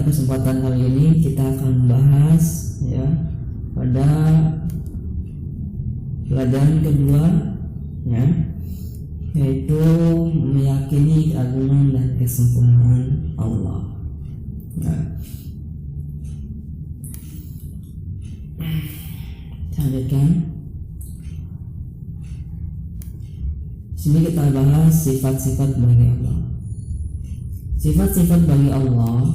pada kesempatan kali ini kita akan membahas ya pada pelajaran kedua ya, yaitu meyakini keagungan dan kesempurnaan Allah. Nah, lanjutkan. Sini kita bahas sifat-sifat bagi Allah. Sifat-sifat bagi Allah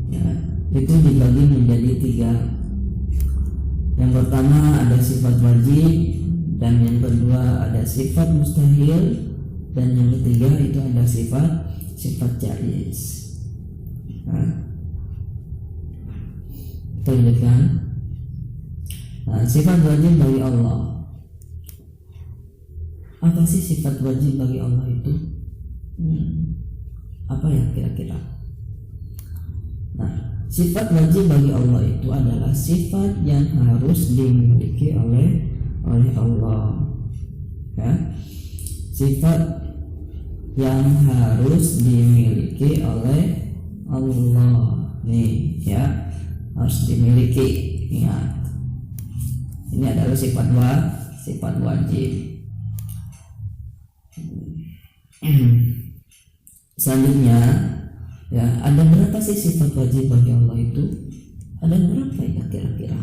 ya, itu dibagi menjadi 3. Yang pertama ada sifat wajib, dan yang kedua ada sifat mustahil, dan yang ketiga itu ada sifat jaiz. Nah, kita lanjutkan. Nah, sifat wajib bagi Allah. Apa sih sifat wajib bagi Allah itu? Apa ya kira-kira? Nah, sifat wajib bagi Allah itu adalah sifat yang harus dimiliki oleh Allah. Ya. Sifat yang harus dimiliki oleh Allah. Nih, ya. Harus dimiliki. Ingat. Ini adalah sifat wajib. Selanjutnya ya, ada berapa sih sifat wajib bagi Allah itu? Ada berapa ya kira-kira?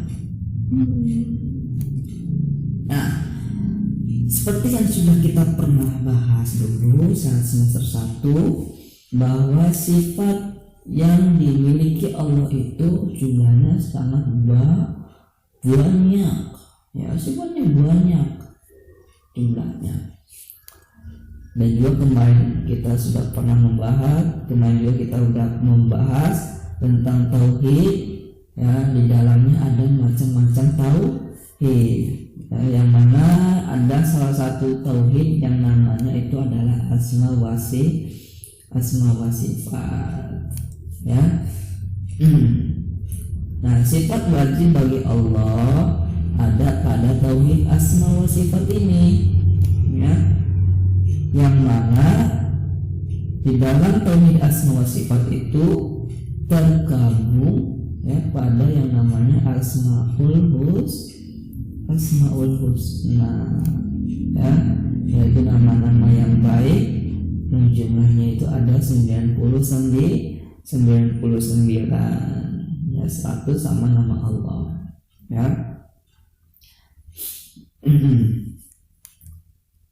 Nah, seperti yang sudah kita pernah bahas dulu saat semester 1, bahwa sifat yang dimiliki Allah itu jumlahnya sangat banyak. Ya, sifatnya banyak jumlahnya. Dan juga kemarin kita sudah pernah membahas, tentang tauhid. Ya, di dalamnya ada macam-macam tauhid. Ya, yang mana ada salah satu tauhid yang namanya itu adalah asma wa sifat. Ya. Nah, sifat wajib bagi Allah ada pada tauhid asma wa sifat ini. Ya. Yang mana di dalam tauhid asma wa sifat itu tergabung ya pada yang namanya asmaul husna ya, yaitu nama-nama yang baik yang jumlahnya itu ada 99 ya, 100 sama nama Allah ya.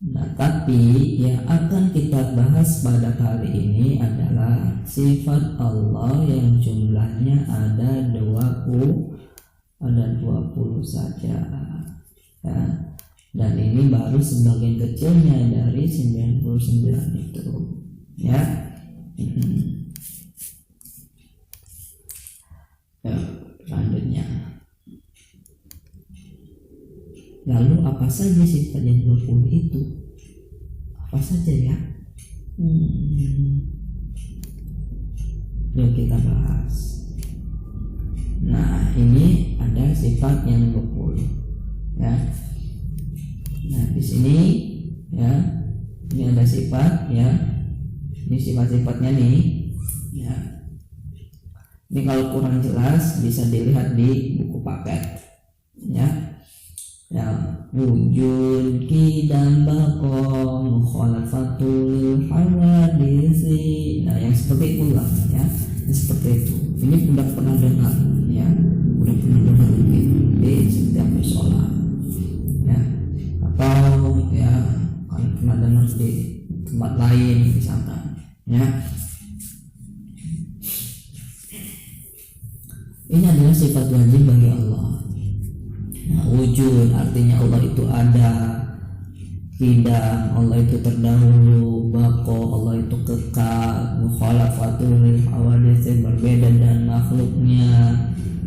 Nah, tapi yang akan kita bahas pada kali ini adalah sifat Allah yang jumlahnya ada 20 saja ya. Dan ini baru sebagian kecilnya dari 99 itu ya. Ya, selanjutnya. Lalu apa saja sifat yang 20 itu? Apa saja ya? Yuk kita bahas. Nah, ini ada sifat yang 20 ya. Nah, di sini ya, ini ada sifat ya. Ini sifat-sifatnya nih ya. Ini kalau kurang jelas bisa dilihat di buku paket ya. Yang wujud kidam bakom mukhalafatul hawadisi. Nah, yang seperti itulah ya, yang seperti itu. Ini udah pernah dengar ya, udah pernah dengar mungkin di setiap musola ya, atau ya kalau pernah dengar di tempat lain misalkan ya. Ini adalah sifat wajib bagi Allah. Nah, wujud artinya Allah itu ada, kidam Allah itu terdahulu, bako Allah itu kekal, mukhalafatul hawadits berbeda dan makhluknya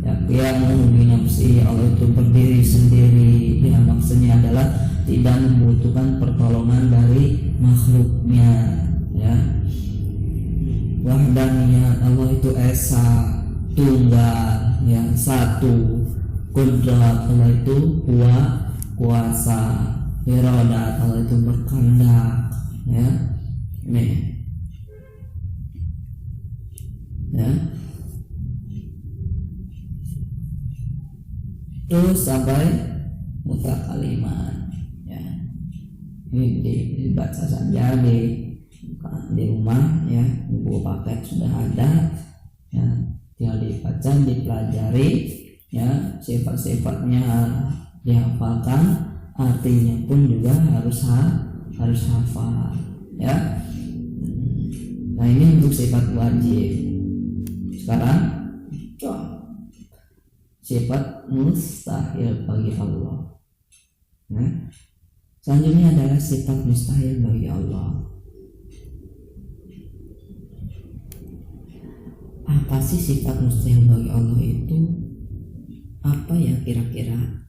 ya, yang binafsi Allah itu berdiri sendiri ya, maksudnya adalah tidak membutuhkan pertolongan dari makhluknya ya. Wahdaniyat Allah itu esa, tunggal ya, satu. Qudrat Allah itu kuasa, iradat Allah itu berkehendak ya. Ini ya. terus sampai mutakaliman ya. Ini dibaca saja di rumah ya, buku paket sudah ada ya, tinggal dibaca, dipelajari ya, sifat-sifatnya dihafalkan, artinya pun juga harus hafal ya. Nah ini untuk sifat wajib. Sekarang sifat mustahil bagi Allah. Nah, selanjutnya adalah sifat mustahil bagi Allah. Apa sih sifat mustahil bagi Allah itu? Apa ya kira-kira?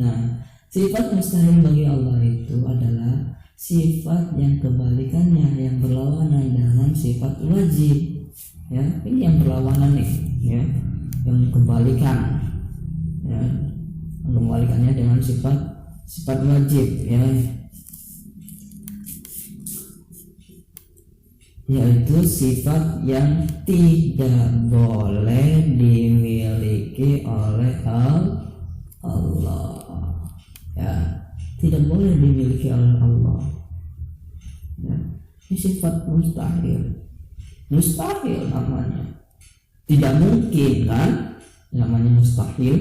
Nah, sifat mustahil bagi Allah itu adalah sifat yang kebalikannya, yang berlawanan dengan sifat wajib. Ya, ini yang berlawanan nih, ya, yang kebalikan, ya, kebalikannya dengan sifat wajib, ya, yaitu sifat yang tidak boleh dimiliki oleh Allah, ya, tidak boleh dimiliki oleh Allah, ya. Ini sifat mustahil namanya, tidak mungkin kan, namanya mustahil,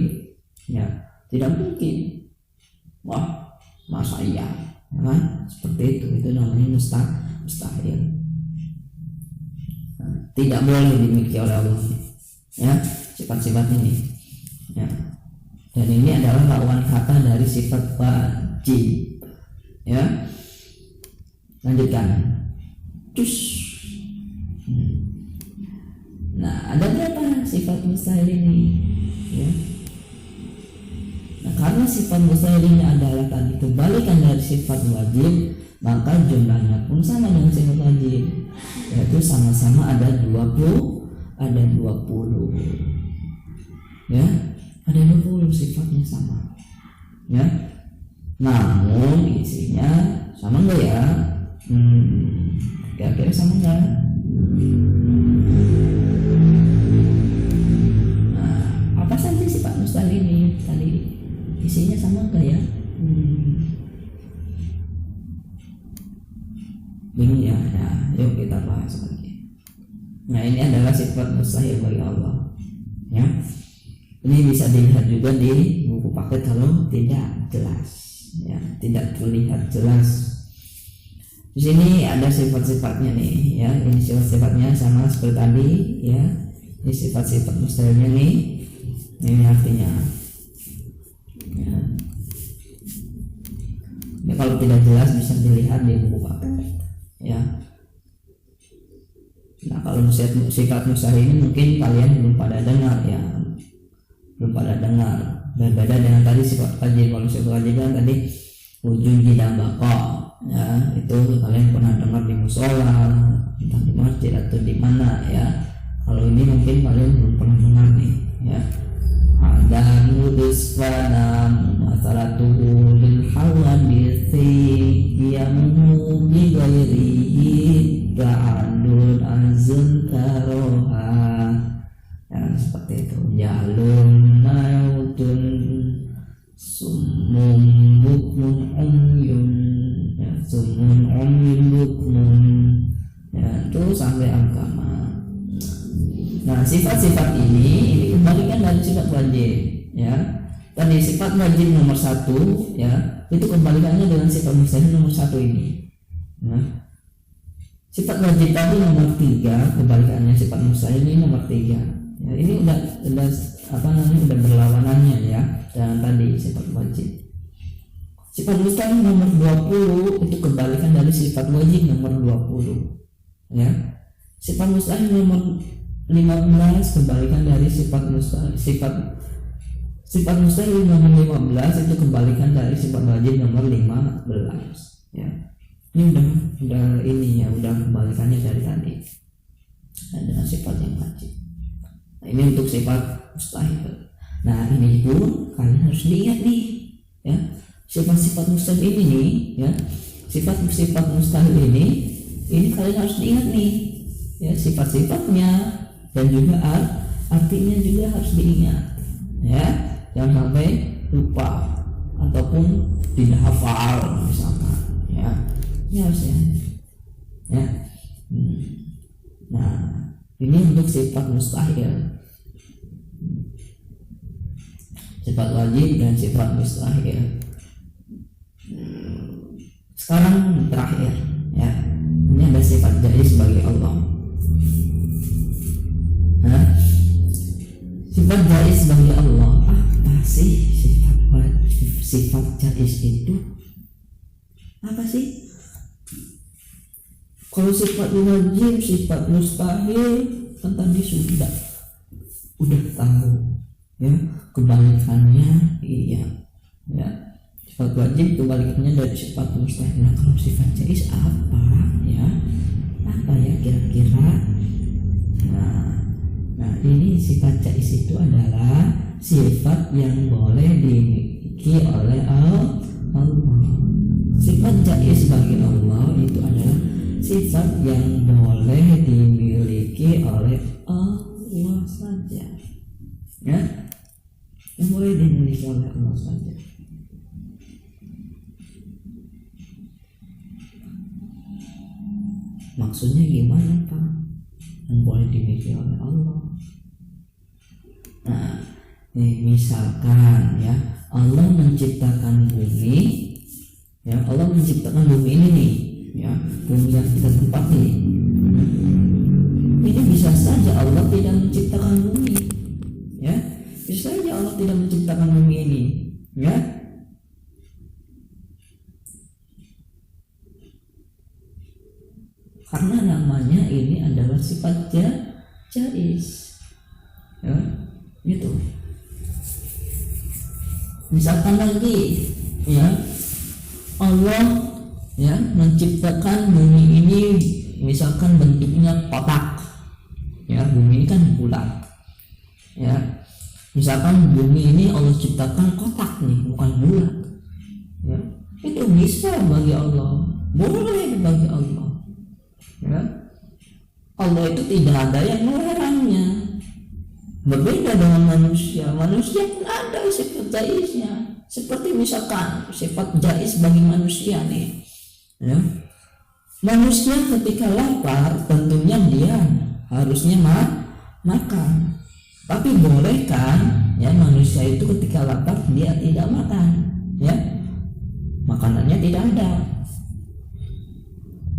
ya, tidak mungkin. Wah, masa iya, kan? Seperti itu namanya mustahil. Tidak boleh dimiliki oleh Allah ya, sifat-sifat ini ya. Dan ini adalah lawan kata dari sifat wajib ya. Lanjutkan. Nah, ada berapa sifat mustahil ini ya? Nah, karena sifat mustahil ini adalah tadi kebalikan dari sifat wajib, maka jumlahnya pun sama dengan sifat wajib, yaitu sama-sama ada 20 ya, ada 20 sifatnya sama ya. Namun isinya sama enggak ya? Kira-kira sama enggak? Nah, apa saja sifat mustahil ini tadi, isinya sama enggak ya? Bingung ya? Nah, yuk kita bahas lagi. Nah, ini adalah sifat mustahil bagi Allah ya. Ini bisa dilihat juga di buku paket kalau tidak jelas ya, tidak terlihat jelas. Di sini ada sifat-sifatnya nih ya. Ini sifat-sifatnya sama seperti tadi ya. Ini sifat-sifat mustahilnya nih. Ini artinya ya. Ini kalau tidak jelas bisa dilihat di buku paket ya. Nah, kalau sifat mustahil ini mungkin kalian belum pada dengar ya, berbeda dengan tadi sifat wajib. Kalau sifat wajib kan tadi wujud dan baqa ya, itu kalian pernah dengar di musola, entah di masjid atau di mana ya. Kalau ini mungkin kalian belum pernah dengar nih ya. Ada nudus fanam masalatuhu lil hawadisi yamu bi ghairihi ba'dun azun karoha ya, seperti itu. Jalun mautun sumum bukmun umyun ya, sumum umyun bukmun ya, terus sampai agama. Nah, sifat-sifat ini kembalikan dari sifat wajib ya. Tadi sifat wajib nomor 1 ya, itu kembalikannya dengan sifat mustahil nomor 1 ini. Nah, sifat wajib tadi nomor 3, kebalikannya sifat mustahil ini nomor 3 ya. Ini udah udah berlawanannya ya dengan tadi sifat wajib. Sifat mustahil nomor 20 itu kebalikan dari sifat wajib nomor 20 ya. Sifat mustahil nomor 15 kebalikan dari sifat mustahil. Sifat mustahil nomor 15 itu kebalikan dari sifat wajib nomor 15 ya. Ini udah ini ya, udah kebalikannya dari tadi dengan sifat yang wajib. Nah, ini untuk sifat mustahil. Nah, ini pun kalian harus diingat nih ya. Sifat-sifat mustahil ini nih ya, sifat-sifat mustahil ini kalian harus diingat nih ya, sifat-sifatnya dan juga artinya juga harus diingat ya, jangan sampai lupa ataupun tidak hafal misalkan, ya, ini harusnya, ya. Nah, ini untuk sifat mustahil, sifat wajib dan sifat mustahil. Sekarang terakhir, ya, ini ada sifat jaiz bagi Allah. Nah, sifat jaiz bagi Allah, apa sih sifat wajib, sifat jaiz itu apa sih? Kalau sifat wajib, sifat mustahil kan tadi udah tahu, ya. Kebalikannya iya, ya. Sifat wajib kebalikannya dari sifat mustahil. Nah, kalau sifat jaiz apa, ya? Apa ya kira-kira? Nah, ini sifat jaiz itu adalah sifat yang boleh dimiliki oleh Allah. Sifat jaiz bagi Allah itu adalah sifat yang boleh dimiliki oleh Allah saja, ya, yang boleh dimiliki oleh Allah saja. Maksudnya gimana, Pak? Yang boleh dimiliki oleh Allah. Nah, misalkan, ya, Allah menciptakan bumi, ya, Allah menciptakan bumi ini nih, ya, bumi yang kita tempati. Ini bisa saja Allah tidak menciptakan bumi, ya, bisa saja Allah tidak menciptakan bumi ini, ya. Karena namanya ini adalah sifat jaiz, ya, gitu. Misalkan lagi, ya, Allah, ya, menciptakan bumi ini misalkan bentuknya kotak, ya, bumi ini kan bulat, ya. Misalkan bumi ini Allah ciptakan kotak nih, bukan bulat, ya. Itu bisa bagi Allah, boleh bagi Allah, ya. Allah itu tidak ada yang melarangnya. Berbeda dengan manusia. Manusia pun ada sifat jaiznya. Seperti misalkan sifat jaiz bagi manusia nih, ya. Manusia ketika lapar tentunya dia harusnya makan. Tapi boleh kan, ya, manusia itu ketika lapar dia tidak makan, ya, makanannya tidak ada,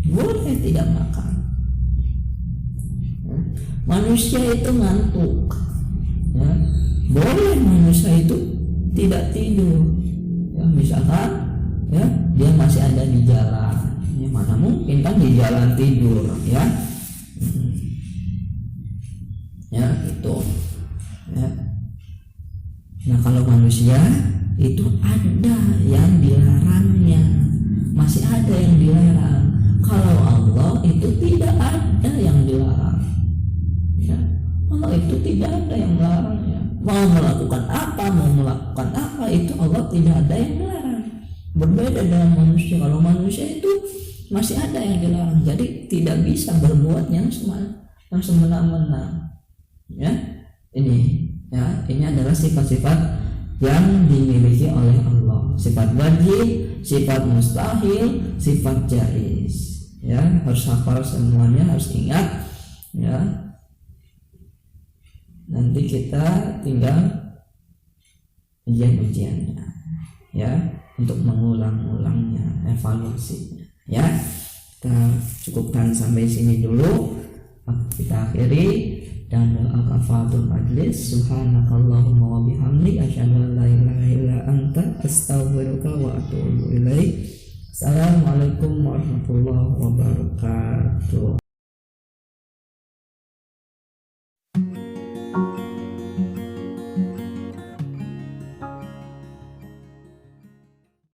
boleh tidak makan, ya. Manusia itu ngantuk, ya, boleh manusia itu tidak tidur, ya, misalkan, ya, dia masih ada di jalan, ya, mana mungkin kan di jalan tidur, ya, ya, gitu, ya. Nah, kalau manusia itu ada yang dilarangnya, masih ada yang dilarang. Kalau Allah itu tidak ada yang dilarang, ya. Allah itu tidak ada yang melarangnya. Mau melakukan apa itu Allah tidak ada yang melarang. Berbeda dengan manusia. Kalau manusia itu masih ada yang dilarang, jadi tidak bisa berbuat yang semena-mena, ya. Ini adalah sifat-sifat yang dimiliki oleh Allah. Sifat wajib, sifat mustahil, sifat jaiz, ya. Harus hafal semuanya, harus ingat, ya. Nanti kita tinggal ujian-ujiannya, ya, untuk mengulang-ulangnya, evaluasinya, ya. Kita cukupkan sampai sini dulu. Kita akhiri dan doa kafaratul majlis. Subhanakallahumma wa bihamdik asyhadu an la ilaha illa anta astaghfiruka wa atubu ilaik. Assalamualaikum warahmatullahi wabarakatuh.